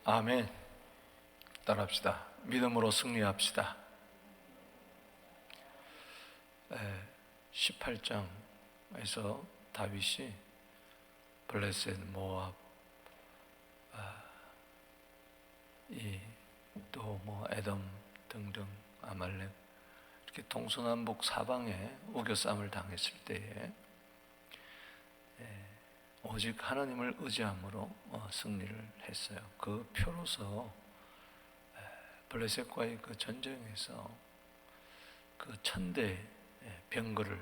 아멘. 따라합시다. 믿음으로 승리합시다. 18장에서 다윗이 블레셋, 모압, 또 에돔 등등 아말렉 이렇게 동서남북 사방에 우겨싸움을 당했을 때에 오직 하나님을 의지함으로 승리를 했어요. 그 표로서 블레셋과의 그 전쟁에서 그 1000대 병거를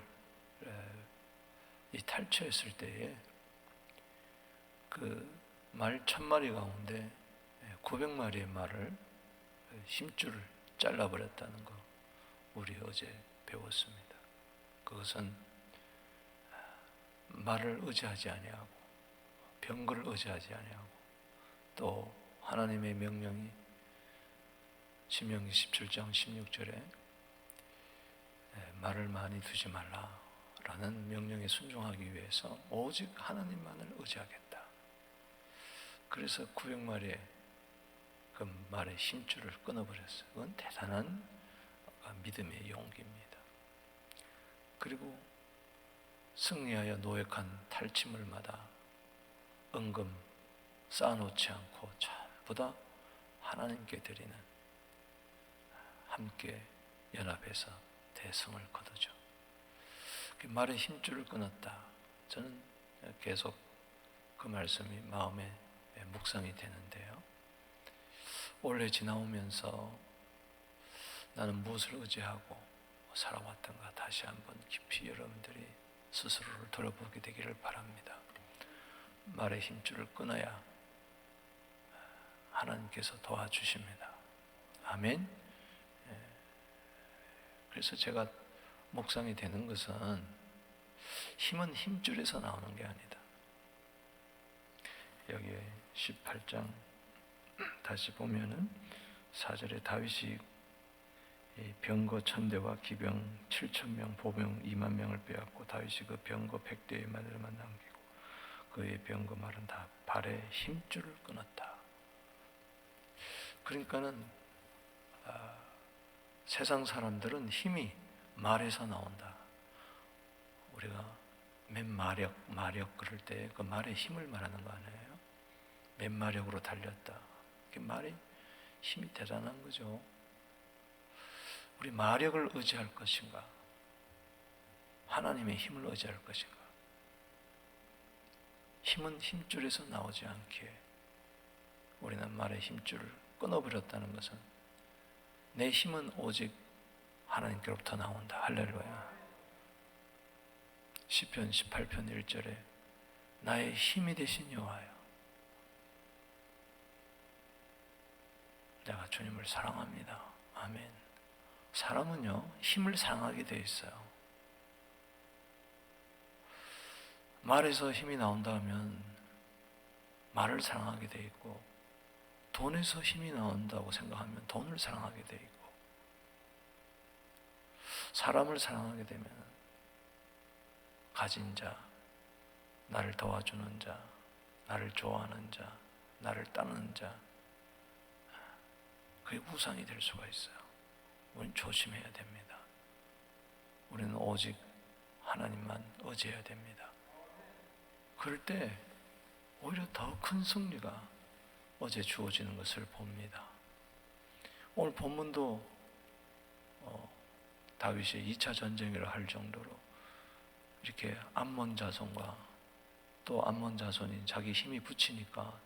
탈취했을 때에 그 말 1000마리 가운데 900마리의 말을 힘줄을 잘라버렸다는 거 우리 어제 배웠습니다. 그것은 말을 의지하지 아니하고 병거를 의지하지 아니하고 또 하나님의 명령이 신명기 17장 16절에 말을 많이 두지 말라라는 명령에 순종하기 위해서 오직 하나님만을 의지하겠다. 그래서 900마리의 그 말의 힘줄을 끊어버렸어요. 그건 대단한 믿음의 용기입니다. 그리고 승리하여 노획한 탈취물마다 은금 쌓아놓지 않고 전부 다 하나님께 드리는, 함께 연합해서 대성을 거두죠. 말의 힘줄을 끊었다. 저는 계속 그 말씀이 마음에 묵상이 되는데요. 올해 지나오면서 나는 무엇을 의지하고 살아왔던가 다시 한번 깊이 여러분들이 스스로를 돌아보게 되기를 바랍니다. 말의 힘줄을 끊어야 하나님께서 도와주십니다. 아멘. 그래서 제가 묵상이 되는 것은 힘은 힘줄에서 나오는 게 아니다. 여기에 18장 다시 보면은 4절에 다윗이 병거 1000대와 기병 7000명, 보병 20000명을 빼앗고 다윗이 그 병거 100대의 말들만 남기고 그의 병거 말은 다 발에 힘줄을 끊었다. 그러니까는 세상 사람들은 힘이 말에서 나온다. 우리가 맨 마력 그럴 때 그 말의 힘을 말하는 거 아니에요? 맨 마력으로 달렸다. 그 말이 힘이 대단한 거죠. 우리 마력을 의지할 것인가? 하나님의 힘을 의지할 것인가? 힘은 힘줄에서 나오지 않기에 우리는 말의 힘줄을 끊어버렸다는 것은 내 힘은 오직 하나님께로부터 나온다. 할렐루야. 시편 18편 1절에 나의 힘이 되신 여호와여, 내가 주님을 사랑합니다. 아멘. 사람은요, 힘을 사랑하게 돼 있어요. 말에서 힘이 나온다 하면 말을 사랑하게 돼 있고, 돈에서 힘이 나온다고 생각하면 돈을 사랑하게 돼 있고, 사람을 사랑하게 되면 가진 자, 나를 도와주는 자, 나를 좋아하는 자, 나를 따르는 자, 그게 우상이 될 수가 있어요. 우리는 조심해야 됩니다. 우리는 오직 하나님만 의지해야 됩니다. 그럴 때 오히려 더 큰 승리가 어제 주어지는 것을 봅니다. 오늘 본문도 다윗이 2차 전쟁을 할 정도로 이렇게 암몬 자손과 또 암몬 자손이 자기 힘이 붙이니까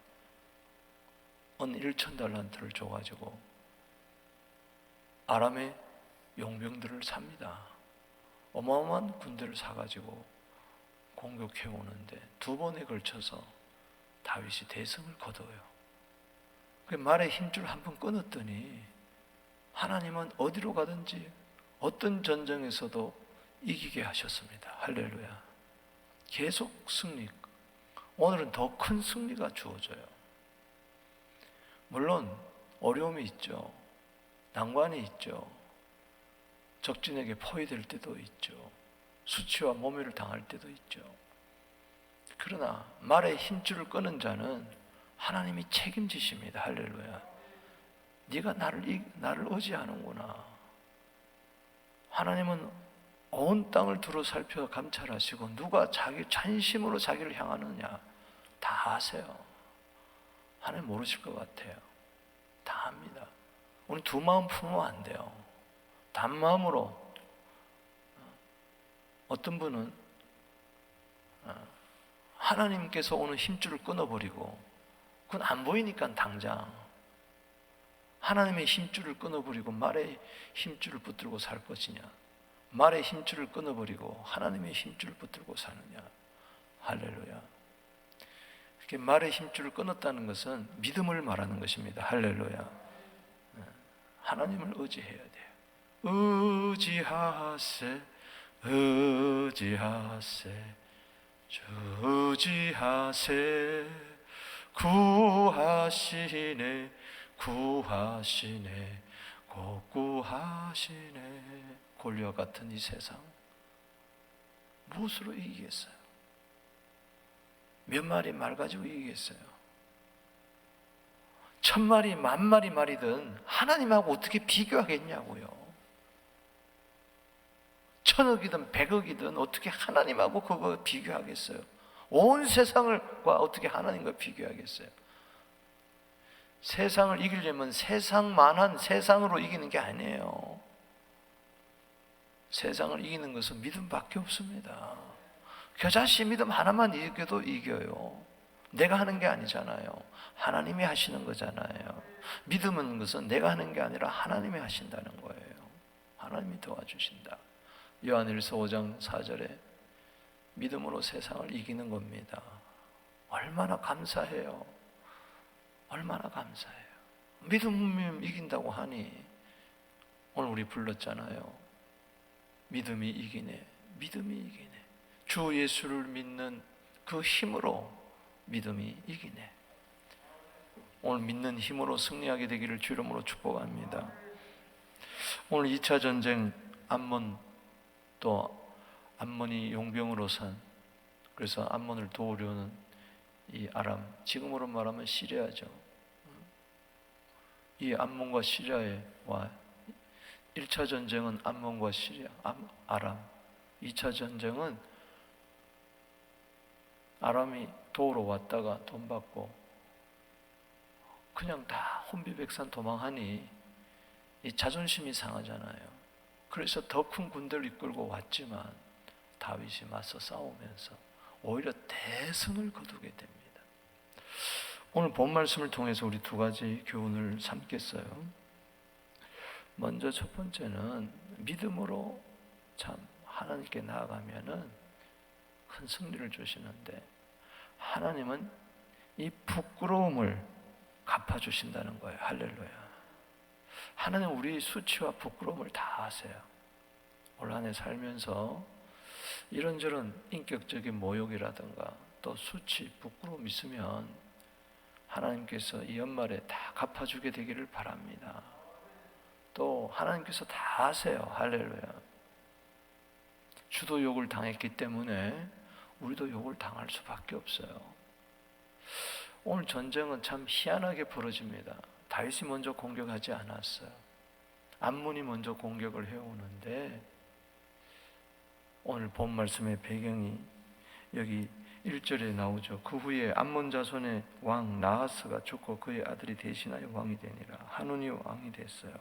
은 1000달란트를 줘가지고 아람의 용병들을 삽니다. 어마어마한 군대를 사가지고 공격해 오는데 2번에 걸쳐서 다윗이 대승을 거둬요. 그 말의 힘줄 한 번 끊었더니 하나님은 어디로 가든지 어떤 전쟁에서도 이기게 하셨습니다. 할렐루야. 계속 승리. 오늘은 더 큰 승리가 주어져요. 물론 어려움이 있죠. 난관이 있죠. 적진에게 포위될 때도 있죠. 수치와 모멸을 당할 때도 있죠. 그러나 말의 힘줄을 끄는 자는 하나님이 책임지십니다. 할렐루야. 네가 나를 의지하는구나. 하나님은 온 땅을 두루 살펴 감찰하시고 누가 자기 전심으로 자기를 향하느냐 다 아세요. 하나님 모르실 것 같아요. 다 압니다. 우리 두 마음 품으면 안 돼요. 단마음으로. 어떤 분은 하나님께서 오는 힘줄을 끊어버리고, 그건 안 보이니까 당장 하나님의 힘줄을 끊어버리고 말의 힘줄을 붙들고 살 것이냐, 말의 힘줄을 끊어버리고 하나님의 힘줄을 붙들고 사느냐. 할렐루야. 이렇게 말의 힘줄을 끊었다는 것은 믿음을 말하는 것입니다. 할렐루야. 하나님을 의지해야 돼요. 의지하세, 의지하세, 주 의지하세. 구하시네, 구하시네, 곧 구하시네. 골리앗 같은 이 세상 무엇으로 이기겠어요? 몇 마리 말 가지고 이기겠어요? 1000마리, 10,000마리 말이든 하나님하고 어떻게 비교하겠냐고요. 1000억이든 100억이든 어떻게 하나님하고 그거 비교하겠어요? 온 세상을과 어떻게 하나님과 비교하겠어요? 세상을 이기려면 세상만한 세상으로 이기는 게 아니에요. 세상을 이기는 것은 믿음밖에 없습니다. 겨자씨 믿음 하나만 이겨도 이겨요. 내가 하는 게 아니잖아요. 하나님이 하시는 거잖아요. 믿음은 것은 내가 하는 게 아니라 하나님이 하신다는 거예요. 하나님이 도와주신다. 요한일서 5장 4절에 믿음으로 세상을 이기는 겁니다. 얼마나 감사해요. 얼마나 감사해요. 믿음이 이긴다고 하니 오늘 우리 불렀잖아요. 믿음이 이기네. 믿음이 이기네. 주 예수를 믿는 그 힘으로 믿음이 이기네. 오늘 믿는 힘으로 승리하게 되기를 주 이름으로 축복합니다. 오늘 2차 전쟁 암몬, 또 암몬이 용병으로 산, 그래서 암몬을 도우려는 이 아람, 지금으로 말하면 시리아죠. 이 암몬과 시리아의 와 1차 전쟁은 암몬과 시리아, 아람. 2차 전쟁은 아람이 도우러 왔다가 돈 받고 그냥 다 혼비백산 도망하니 이 자존심이 상하잖아요. 그래서 더 큰 군대를 이끌고 왔지만 다윗이 맞서 싸우면서 오히려 대승을 거두게 됩니다. 오늘 본 말씀을 통해서 우리 두 가지 교훈을 삼겠어요. 먼저 첫 번째는 믿음으로 참 하나님께 나아가면은 큰 승리를 주시는데, 하나님은 이 부끄러움을 갚아주신다는 거예요. 할렐루야. 하나님 우리 수치와 부끄러움을 다 아세요. 올 한 해 살면서 이런저런 인격적인 모욕이라든가 또 수치, 부끄러움 있으면 하나님께서 이 연말에 다 갚아주게 되기를 바랍니다. 또 하나님께서 다 아세요. 할렐루야. 주도 욕을 당했기 때문에 우리도 욕을 당할 수밖에 없어요. 오늘 전쟁은 참 희한하게 벌어집니다. 다윗이 먼저 공격하지 않았어요. 암몬이 먼저 공격을 해오는데, 오늘 본 말씀의 배경이 여기 1절에 나오죠. 그 후에 암몬 자손의 왕 나하스가 죽고 그의 아들이 대신하여 왕이 되니라. 하논이 왕이 됐어요.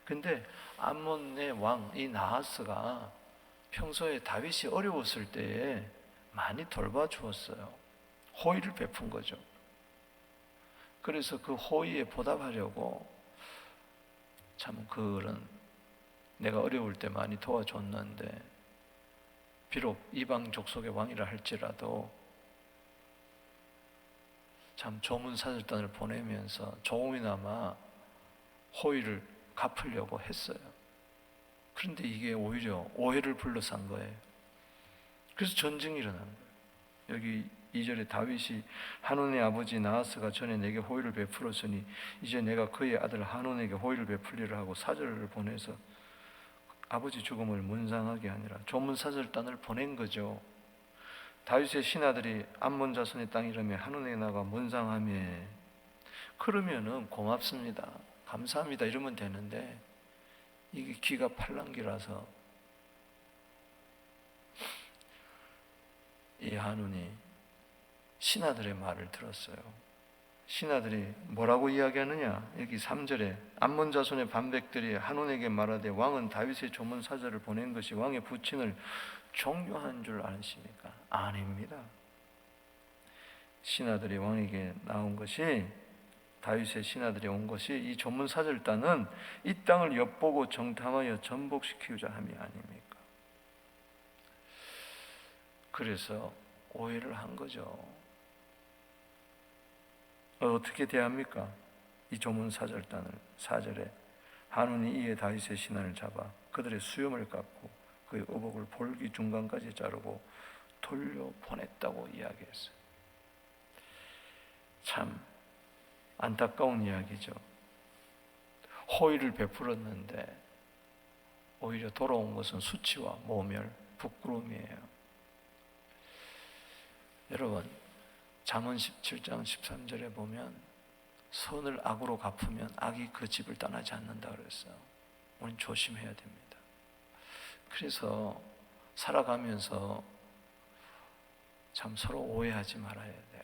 근데 암몬의 왕 이 나하스가 평소에 다윗이 어려웠을 때에 많이 돌봐주었어요. 호의를 베푼 거죠. 그래서 그 호의에 보답하려고 참 그런, 내가 어려울 때 많이 도와줬는데 비록 이방 족속의 왕이라 할지라도 참 조문사절단을 보내면서 조금이나마 호의를 갚으려고 했어요. 그런데 이게 오히려 오해를 불러서 한 거예요. 그래서 전쟁이 일어난 거예요. 여기 2절에 다윗이 하논의 아버지 나하스가 전에 내게 호의를 베풀었으니 이제 내가 그의 아들 하논에게 호의를 베풀리라 하고 사절을 보내서 아버지 죽음을 문상하게 하니라. 조문사절단을 보낸 거죠. 다윗의 신하들이 암몬 자손의 땅 이름에 한온에 나가 문상하며, 그러면은 고맙습니다, 감사합니다 이러면 되는데, 이게 귀가 팔랑귀라서 이 한온이 신하들의 말을 들었어요. 신하들이 뭐라고 이야기하느냐, 여기 3절에 암몬 자손의 반백들이 한온에게 말하되 왕은 다윗의 조문 사절을 보낸 것이 왕의 부친을 종교한 줄 아십니까? 아닙니다. 신하들이 왕에게 나온 것이, 다윗의 신하들이 온 것이 이 조문 사절단은 이 땅을 엿보고 정탐하여 전복시키고자 함이 아닙니까? 그래서 오해를 한 거죠. 어떻게 대합니까? 이 조문 사절단을 4절에 한온이 이에 다윗의 신하를 잡아 그들의 수염을 깎고 그의 의복을 볼기 중간까지 자르고 돌려보냈다고 이야기했어요. 참 안타까운 이야기죠. 호의를 베풀었는데 오히려 돌아온 것은 수치와 모멸, 부끄러움이에요. 여러분, 잠언 17장 13절에 보면 선을 악으로 갚으면 악이 그 집을 떠나지 않는다 그랬어요. 우리는 조심해야 됩니다. 그래서 살아가면서 참 서로 오해하지 말아야 돼요.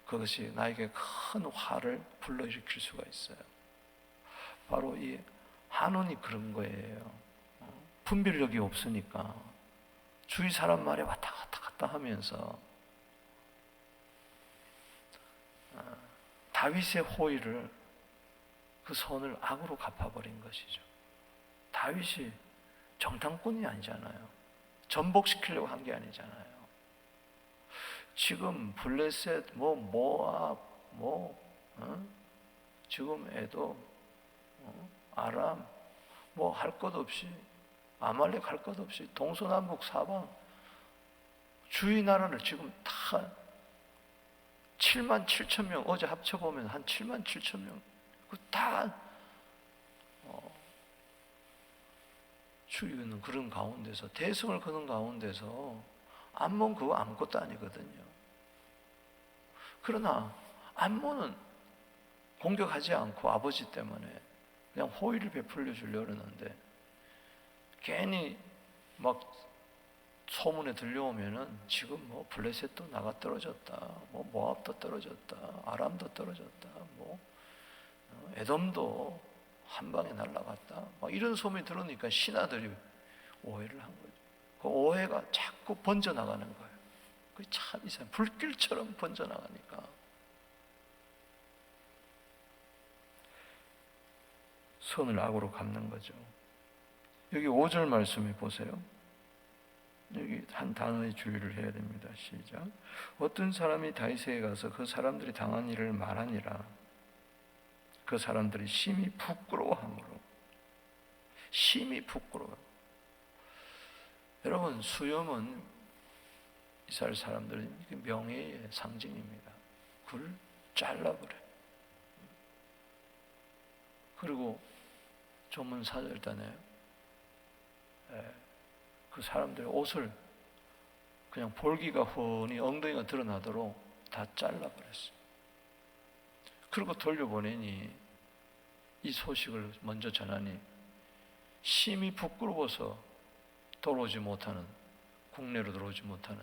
그것이 나에게 큰 화를 불러일으킬 수가 있어요. 바로 이 한온이 그런 거예요. 분별력이 없으니까 주위 사람 말에 왔다 갔다 하면서 다윗의 호의를, 그 선을 악으로 갚아버린 것이죠. 다윗이 정탐꾼이 아니잖아요. 전복시키려고 한 게 아니잖아요. 지금 블레셋, 모압, 지금 에돔, 아람, 할 것 없이, 아말렉 할 것 없이 동서남북 사방 주위 나라를 지금 다 7만 7천 명, 어제 합쳐보면 한 7만 7천 명, 다 죽이는 그런 가운데서, 대승을 거는 가운데서 암몬 그거 아무것도 아니거든요. 그러나 암몬은 공격하지 않고 아버지 때문에 그냥 호의를 베풀려 주려고 그러는데, 괜히 막 소문에 들려오면은 지금 블레셋도 나가 떨어졌다, 모압도 떨어졌다, 아람도 떨어졌다, 에돔도 한 방에 날아갔다, 이런 소문이 들으니까 신하들이 오해를 한 거죠. 그 오해가 자꾸 번져나가는 거예요. 그게 참 이상해요. 불길처럼 번져나가니까. 선을 악으로 갚는 거죠. 여기 5절 말씀에 보세요. 여기 한 단어의 주의를 해야 됩니다. 시작. 어떤 사람이 다윗에게 가서 그 사람들이 당한 일을 말하니라. 그 사람들이 심히 부끄러워하므로. 심히 부끄러워. 여러분, 수염은 이스라엘 사람들은 명예의 상징입니다. 그걸 잘라버려요. 그리고 조문 사절단에 그 사람들의 옷을 그냥 볼기가 훤히 엉덩이가 드러나도록 다 잘라버렸어요. 그리고 돌려보내니 이 소식을 먼저 전하니 심히 부끄러워서 들어오지 못하는, 국내로 들어오지 못하는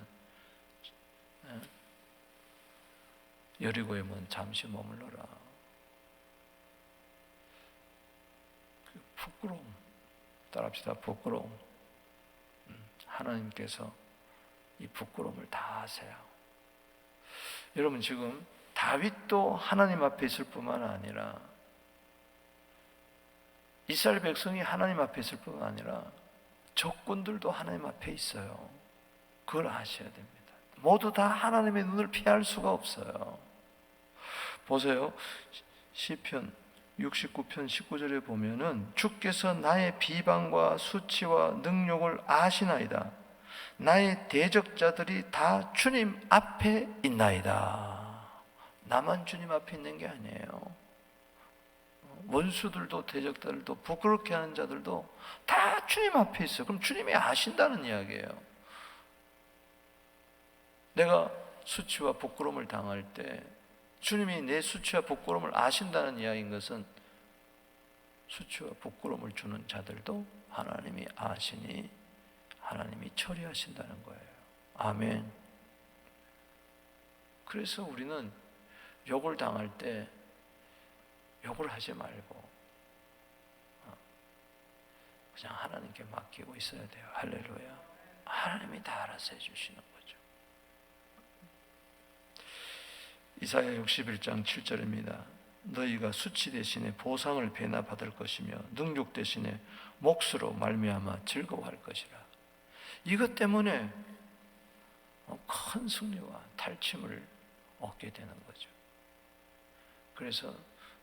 여리고에 잠시 머물러라. 부끄러움, 따라합시다. 부끄러움. 하나님께서 이 부끄러움을 다 아세요. 여러분, 지금 다윗도 하나님 앞에 있을 뿐만 아니라 이스라엘 백성이 하나님 앞에 있을 뿐만 아니라 적군들도 하나님 앞에 있어요. 그걸 아셔야 됩니다. 모두 다 하나님의 눈을 피할 수가 없어요. 보세요. 시편 69편 19절에 보면은 주께서 나의 비방과 수치와 능욕을 아시나이다. 나의 대적자들이 다 주님 앞에 있나이다. 나만 주님 앞에 있는 게 아니에요. 원수들도 대적자들도 부끄럽게 하는 자들도 다 주님 앞에 있어요. 그럼 주님이 아신다는 이야기예요. 내가 수치와 부끄러움을 당할 때 주님이 내 수치와 부끄러움을 아신다는 이야기인 것은 수치와 부끄러움을 주는 자들도 하나님이 아시니 하나님이 처리하신다는 거예요. 아멘. 그래서 우리는 욕을 당할 때 욕을 하지 말고 그냥 하나님께 맡기고 있어야 돼요. 할렐루야. 하나님이 다 알아서 해주시는 거죠. 이사야 61장 7절입니다. 너희가 수치 대신에 보상을 배나 받을 것이며 능욕 대신에 몫으로 말미암아 즐거워할 것이라. 이것 때문에 큰 승리와 탈취를 얻게 되는 거죠. 그래서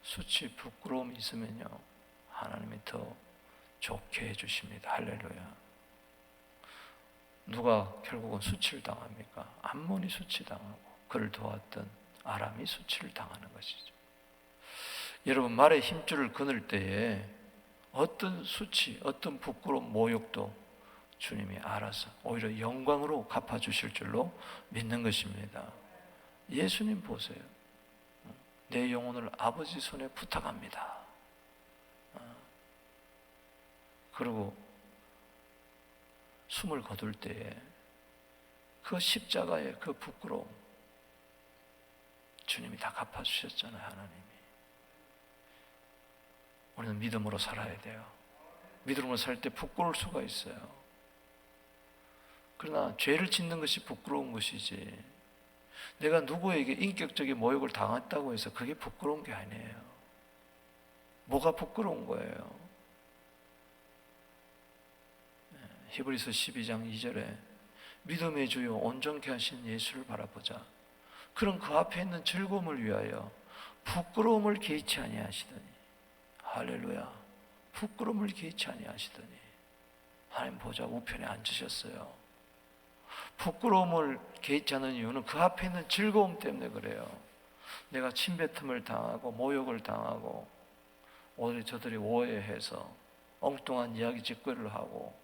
수치, 부끄러움이 있으면요, 하나님이 더 좋게 해주십니다. 할렐루야. 누가 결국은 수치를 당합니까? 암몬이 수치당하고 그를 도왔던 아람이 수치를 당하는 것이죠. 여러분, 말에 힘줄을 끊을 때에 어떤 수치, 어떤 부끄러움, 모욕도 주님이 알아서 오히려 영광으로 갚아주실 줄로 믿는 것입니다. 예수님 보세요. 내 영혼을 아버지 손에 부탁합니다. 그리고 숨을 거둘 때에 그 십자가의 그 부끄러움 주님이 다 갚아주셨잖아요. 하나님이. 우리는 믿음으로 살아야 돼요. 믿음으로 살 때 부끄러울 수가 있어요. 그러나 죄를 짓는 것이 부끄러운 것이지, 내가 누구에게 인격적인 모욕을 당했다고 해서 그게 부끄러운 게 아니에요. 뭐가 부끄러운 거예요? 히브리서 12장 2절에 믿음의 주요 온전케 하신 예수를 바라보자. 그런 그 앞에 있는 즐거움을 위하여 부끄러움을 개의치 아니하시더니. 할렐루야. 부끄러움을 개의치 아니하시더니 하나님 보좌 우편에 앉으셨어요. 부끄러움을 개의치 않는 이유는 그 앞에 있는 즐거움 때문에 그래요. 내가 침뱉음을 당하고 모욕을 당하고 오늘 저들이 오해해서 엉뚱한 이야기 짓거리를 하고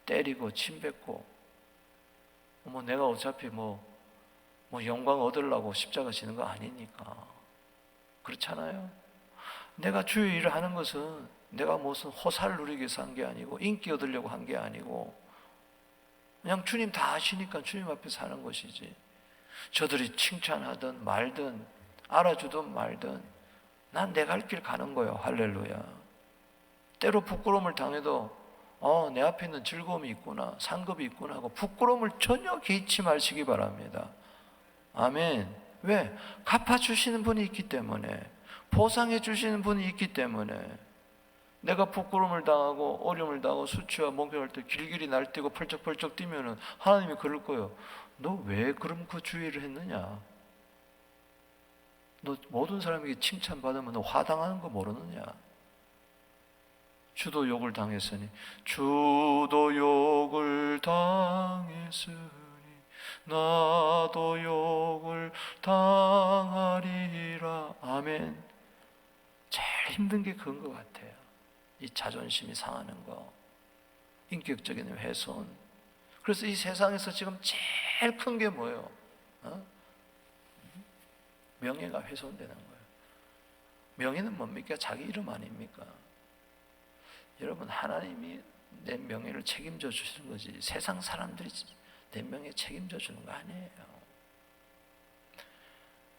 때리고 침뱉고 내가 어차피 영광 얻으려고 십자가 지는 거 아니니까. 그렇잖아요. 내가 주의 일을 하는 것은 내가 무슨 호사를 누리기 위해서 한 게 아니고 인기 얻으려고 한 게 아니고 그냥 주님 다 아시니까 주님 앞에서 하는 것이지. 저들이 칭찬하든 말든 알아주든 말든 난 내 갈 길 가는 거예요. 할렐루야. 때로 부끄러움을 당해도 내 앞에 있는 즐거움이 있구나, 상급이 있구나 하고 부끄러움을 전혀 개의치 마시기 바랍니다. 아멘. 왜? 갚아주시는 분이 있기 때문에, 보상해 주시는 분이 있기 때문에. 내가 부끄러움을 당하고 어려움을 당하고 수치와 목욕할 때 길길이 날뛰고 펄쩍펄쩍 뛰면은 하나님이 그럴 거예요. 너 왜 그럼 그 주의를 했느냐? 너 모든 사람에게 칭찬받으면 너 화당하는 거 모르느냐? 주도 욕을 당했으니 주도 욕을 당했으니 나도 욕을 당하리라. 아멘. 제일 힘든 게 그건 것 같아요. 이 자존심이 상하는 거, 인격적인 훼손. 그래서 이 세상에서 지금 제일 큰 게 뭐예요? 명예가 훼손되는 거예요. 명예는 뭡니까? 자기 이름 아닙니까? 여러분, 하나님이 내 명예를 책임져 주시는 거지 세상 사람들이 내 명예 책임져 주는 거 아니에요.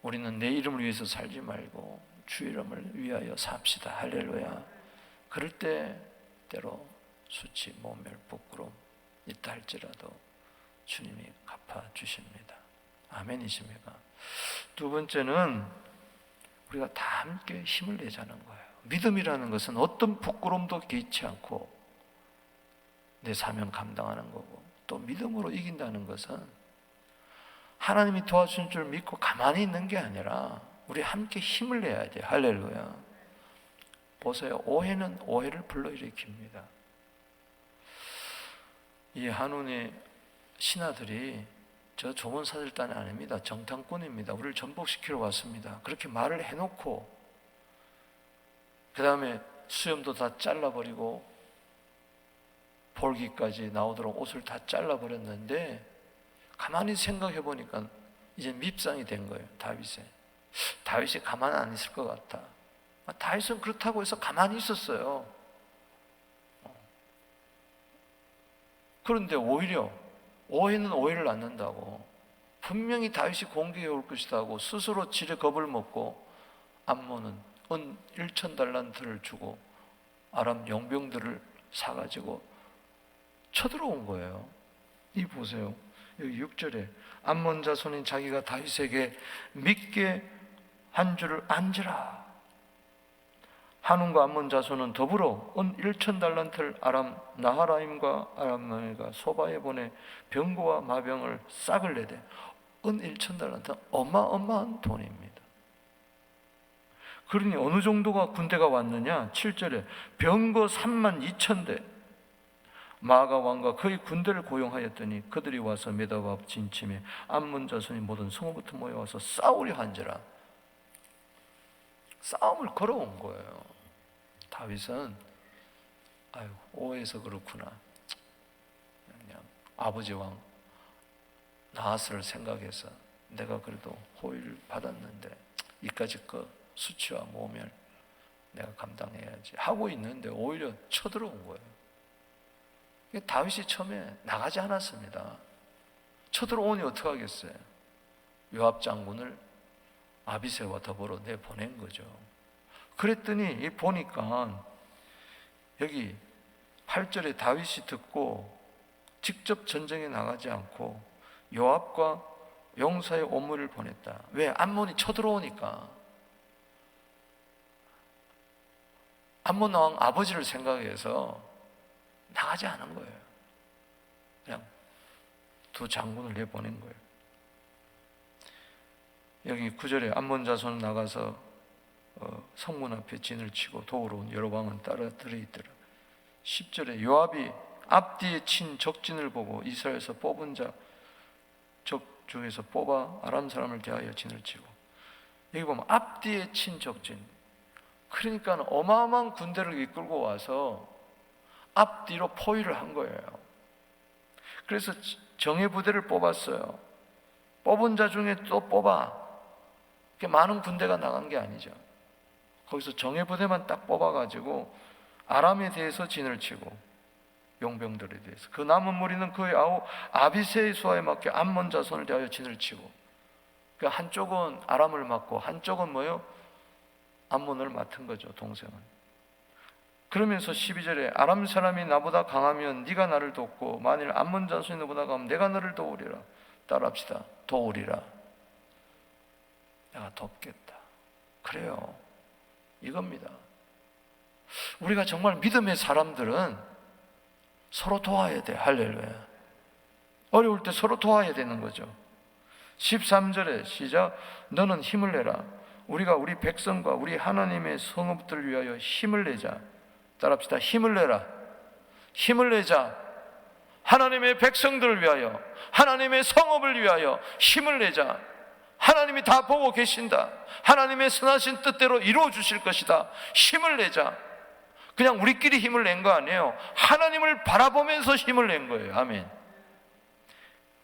우리는 내 이름을 위해서 살지 말고 주 이름을 위하여 삽시다. 할렐루야. 그럴 때 때로 수치, 모멸, 부끄러움 있다 할지라도 주님이 갚아주십니다. 아멘이십니까? 두 번째는 우리가 다 함께 힘을 내자는 거예요. 믿음이라는 것은 어떤 부끄러움도 개의치 않고 내 사명 감당하는 거고, 또 믿음으로 이긴다는 것은 하나님이 도와주는 줄 믿고 가만히 있는 게 아니라 우리 함께 힘을 내야 돼요. 할렐루야. 보세요. 오해는 오해를 불러일으킵니다. 이 한운의 신하들이 저 좋은 사절단이 아닙니다. 정탐꾼입니다. 우리를 전복시키러 왔습니다. 그렇게 말을 해놓고 그 다음에 수염도 다 잘라버리고 볼기까지 나오도록 옷을 다 잘라버렸는데 가만히 생각해 보니까 이제 밉상이 된 거예요. 다윗이 가만히 안 있을 것 같아. 다윗은 그렇다고 해서 가만히 있었어요. 그런데 오히려 오해는 오해를 낳는다고, 분명히 다윗이 공격해 올 것이다 고 스스로 지레 겁을 먹고 암몬은 은 1,000달란트를 주고 아람 용병들을 사가지고 쳐들어온 거예요. 이 보세요. 여기 6절에 암몬 자손인 자기가 다윗에게 믿게 한 줄을 안지라. 한운과 암몬 자손은 더불어 은 1,000달란트를 아람 나하라임과 아람나엘과 소바에 보내 병거와 마병을 싹을 내되, 은 1,000달란트는 어마어마한 돈입니다. 그러니 어느 정도가 군대가 왔느냐? 7절에 병거 32,000대, 마가 왕과 그의 군대를 고용하였더니 그들이 와서 메다바 진침에 암몬 자손이 모든 성읍부터 모여와서 싸우려 한지라. 싸움을 걸어온 거예요. 다윗은 오해해서 그렇구나, 그냥 아버지 왕 나하스를 생각해서 내가 그래도 호의를 받았는데 이까짓 거 수치와 모멸 내가 감당해야지 하고 있는데 오히려 쳐들어온 거예요. 다윗이 처음에 나가지 않았습니다. 쳐들어오니 어떡하겠어요? 요압 장군을 아비새와 더불어 내보낸 거죠. 그랬더니 보니까 여기 8절에 다윗이 듣고 직접 전쟁에 나가지 않고 요압과 용사의 오물을 보냈다. 왜? 암몬이 쳐들어오니까. 암몬 왕 아버지를 생각해서 나가지 않은 거예요. 그냥 두 장군을 내보낸 거예요. 여기 9절에 암몬 자손은 나가서 성문 앞에 진을 치고 도우러 온 여러 왕은 따라 들어있더라. 10절에 요압이 앞뒤에 친 적진을 보고 이스라엘에서 뽑은 자 적 중에서 뽑아 아람 사람을 대하여 진을 치고, 여기 보면 앞뒤에 친 적진, 그러니까 어마어마한 군대를 이끌고 와서 앞뒤로 포위를 한 거예요. 그래서 정예 부대를 뽑았어요. 뽑은 자 중에 또 뽑아. 많은 군대가 나간 게 아니죠. 거기서 정예 부대만 딱 뽑아가지고 아람에 대해서 진을 치고 용병들에 대해서 그 남은 무리는 그의 아우 아비새의 수하에 맞게 암몬 자손을 대하여 진을 치고, 그러니까 한쪽은 아람을 맡고 한쪽은 뭐요? 암몬을 맡은 거죠, 동생은. 그러면서 12절에 아람 사람이 나보다 강하면 네가 나를 돕고 만일 암몬 자손이 너보다 강하면 내가 너를 도우리라. 따라합시다. 도우리라. 내가 돕겠다. 그래요. 이겁니다. 우리가 정말 믿음의 사람들은 서로 도와야 돼. 할렐루야. 어려울 때 서로 도와야 되는 거죠. 13절에 시작. 너는 힘을 내라. 우리가 우리 백성과 우리 하나님의 성읍들을 위하여 힘을 내자. 따라합시다. 힘을 내라. 힘을 내자. 하나님의 백성들을 위하여, 하나님의 성읍을 위하여 힘을 내자. 하나님이 다 보고 계신다. 하나님의 선하신 뜻대로 이루어 주실 것이다. 힘을 내자. 그냥 우리끼리 힘을 낸 거 아니에요. 하나님을 바라보면서 힘을 낸 거예요. 아멘.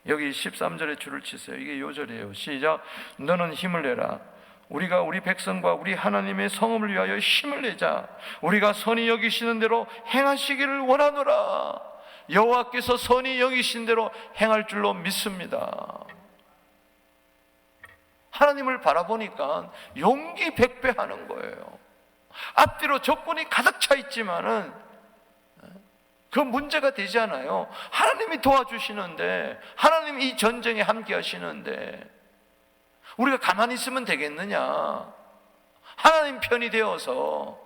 여기 13절에 줄을 치세요. 이게 요절이에요. 시작. 너는 힘을 내라. 우리가 우리 백성과 우리 하나님의 성읍을 위하여 힘을 내자. 우리가 선히 여기시는 대로 행하시기를 원하노라. 여호와께서 선히 여기신 대로 행할 줄로 믿습니다. 하나님을 바라보니까 용기 백배하는 거예요. 앞뒤로 적군이 가득 차 있지만은 그 문제가 되지 않아요. 하나님이 도와주시는데, 하나님이 이 전쟁에 함께 하시는데 우리가 가만히 있으면 되겠느냐? 하나님 편이 되어서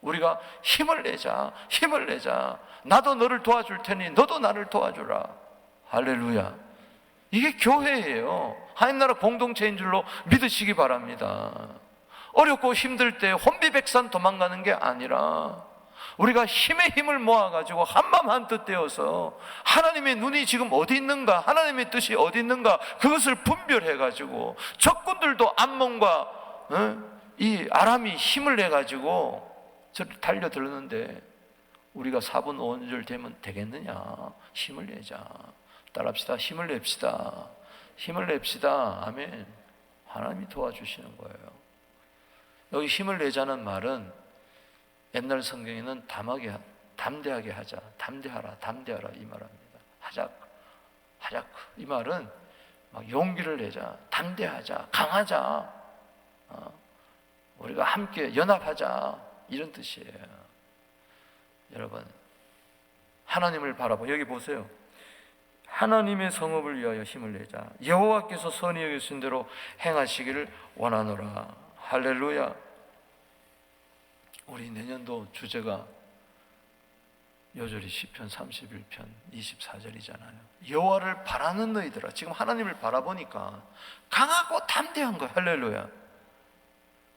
우리가 힘을 내자. 힘을 내자. 나도 너를 도와줄 테니 너도 나를 도와주라. 할렐루야. 이게 교회예요. 하나님 나라 공동체인 줄로 믿으시기 바랍니다. 어렵고 힘들 때 혼비백산 도망가는 게 아니라 우리가 힘의 힘을 모아가지고 한마음 한뜻 되어서 하나님의 눈이 지금 어디 있는가, 하나님의 뜻이 어디 있는가, 그것을 분별해가지고 적군들도 암몬과 이 아람이 힘을 내가지고 저를 달려들었는데 우리가 4분 5절 되면 되겠느냐? 힘을 내자. 따라합시다. 힘을 냅시다. 힘을 냅시다. 아멘. 하나님이 도와주시는 거예요. 여기 힘을 내자는 말은 옛날 성경에는 담대하게 하자, 담대하라 이 말합니다. 하자 이 말은 막 용기를 내자, 담대하자, 강하자, 우리가 함께 연합하자, 이런 뜻이에요. 여러분, 하나님을 바라보, 여기 보세요. 하나님의 성읍을 위하여 힘을 내자. 여호와께서 선히 여기신 대로 행하시기를 원하노라. 할렐루야. 우리 내년도 주제가 요절이 시편 31편 24절이잖아요. 여호와를 바라는 너희들아. 지금 하나님을 바라보니까 강하고 담대한 거야. 할렐루야.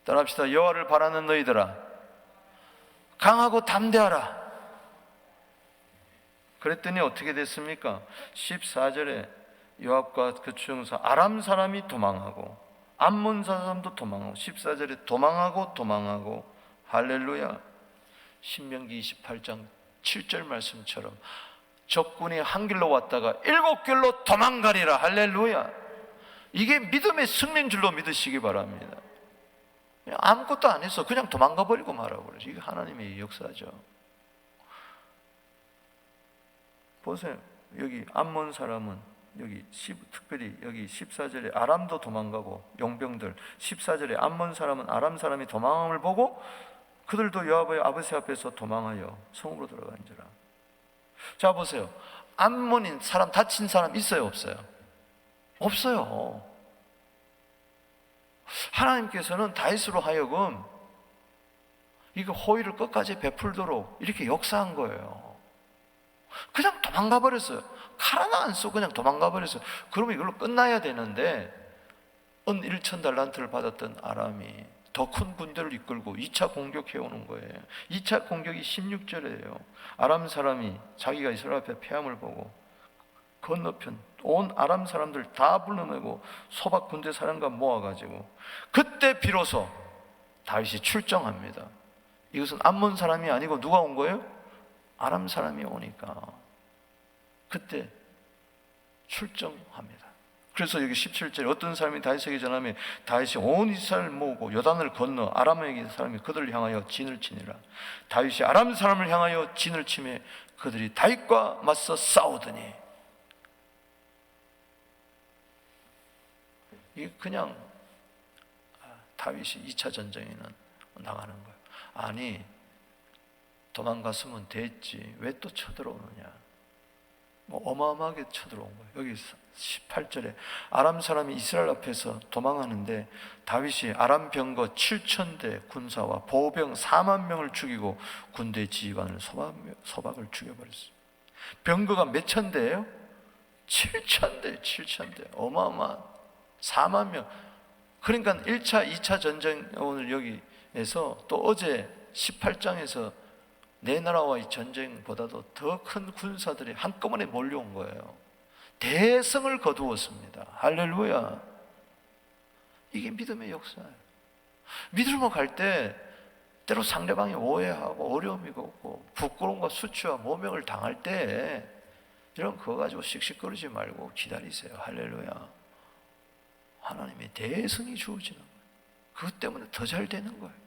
따라합시다. 여호와를 바라는 너희들아, 강하고 담대하라. 그랬더니 어떻게 됐습니까? 14절에 요압과 그 충사 아람 사람이 도망하고 암몬 사람도 도망하고, 14절에 도망하고 할렐루야. 신명기 28장 7절 말씀처럼 적군이 한 길로 왔다가 7길로 도망가리라. 할렐루야. 이게 믿음의 승리인 줄로 믿으시기 바랍니다. 아무것도 안 했어. 그냥 도망가 버리고 말하고 그러지. 이게 하나님의 역사죠. 보세요. 여기 암몬 사람은 특별히 여기 14절에 아람도 도망가고 용병들, 14절에 암몬 사람은 아람 사람이 도망함을 보고 그들도 여호와의 아버지 앞에서 도망하여 성으로 들어간지라. 자 보세요. 암몬인 사람, 다친 사람 있어요 없어요? 없어요. 하나님께서는 다윗으로 하여금 이거 호의를 끝까지 베풀도록 이렇게 역사한 거예요. 그냥 도망가 버렸어요. 칼 하나 안 쓰고 그냥 도망가 버렸어요. 그러면 이걸로 끝나야 되는데 은 1,000달란트를 받았던 아람이 더 큰 군대를 이끌고 2차 공격해 오는 거예요. 2차 공격이 16절이에요. 아람 사람이 자기가 이스라엘 앞에 패함을 보고 건너편 온 아람 사람들 다 불러내고 소박 군대 사령관 모아가지고 그때 비로소 다윗이 출정합니다. 이것은 암몬 사람이 아니고 누가 온 거예요? 아람 사람이 오니까 그때 출정합니다. 그래서 여기 17절에 어떤 사람이 다윗에게 전하며 다윗이 온 이스라엘을 모으고 요단을 건너 아람에게 사람이 그들을 향하여 진을 치니라. 다윗이 아람 사람을 향하여 진을 치매 그들이 다윗과 맞서 싸우더니, 이게 그냥 다윗이 2차 전쟁에는 나가는 거예요. 아니 도망갔으면 됐지 왜 또 쳐들어오느냐. 어마어마하게 쳐들어온 거예요. 여기 18절에 아람 사람이 이스라엘 앞에서 도망하는데 다윗이 아람 병거 7,000대 군사와 보병 4만 명을 죽이고 군대 지휘관을 소박을 죽여버렸어요. 병거가 몇 천대예요? 7,000대. 어마어마한 4만 명. 그러니까 1차, 2차 전쟁, 오늘 여기에서 또 어제 18장에서 내 나라와의 전쟁보다도 더 큰 군사들이 한꺼번에 몰려온 거예요. 대성을 거두었습니다. 할렐루야. 이게 믿음의 역사예요. 믿음으로 갈 때 때로 상대방이 오해하고 어려움이 있고 부끄러움과 수치와 모명을 당할 때 이런 거 가지고 씩씩거리지 말고 기다리세요. 할렐루야. 하나님의 대성이 주어지는 거예요. 그것 때문에 더 잘 되는 거예요.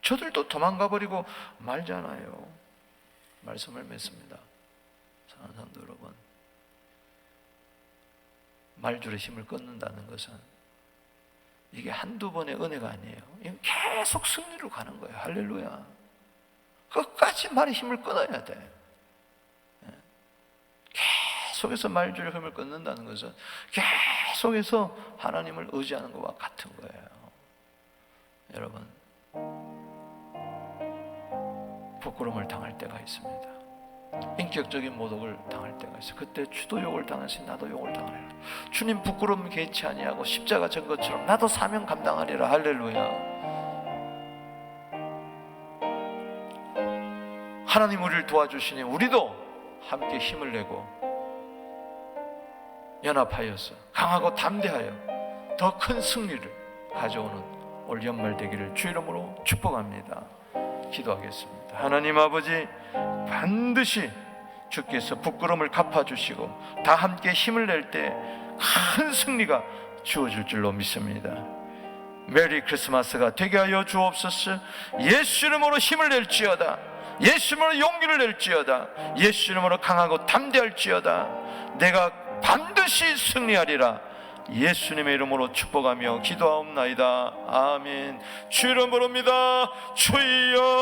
저들도 도망가 버리고 말잖아요. 말씀을 맺습니다. 사랑하는 성도 여러분, 말줄에 힘을 끊는다는 것은 이게 한두 번의 은혜가 아니에요. 이건 계속 승리로 가는 거예요. 할렐루야. 끝까지 말에 힘을 끊어야 돼. 계속해서 말줄에 힘을 끊는다는 것은 계속해서 하나님을 의지하는 것과 같은 거예요. 여러분, 부끄러움을 당할 때가 있습니다. 인격적인 모독을 당할 때가 있어요. 그때 주도 욕을 당하시 나도 욕을 당하리라. 주님 부끄러움 개의치 아니하고 십자가 진 것처럼 나도 사명 감당하리라. 할렐루야. 하나님 우리를 도와주시니 우리도 함께 힘을 내고 연합하여서 강하고 담대하여 더 큰 승리를 가져오는 올 연말 되기를 주 이름으로 축복합니다. 기도하겠습니다. 하나님 아버지, 반드시 주께서 부끄러움을 갚아주시고 다 함께 힘을 낼 때 큰 승리가 주어질 줄로 믿습니다. 메리 크리스마스가 되게 하여 주옵소서. 예수 이름으로 힘을 낼지어다. 예수 이름으로 용기를 낼지어다. 예수 이름으로 강하고 담대할지어다. 내가 반드시 승리하리라. 예수님의 이름으로 축복하며 기도하옵나이다. 아멘. 주 이름으로입니다. 주여.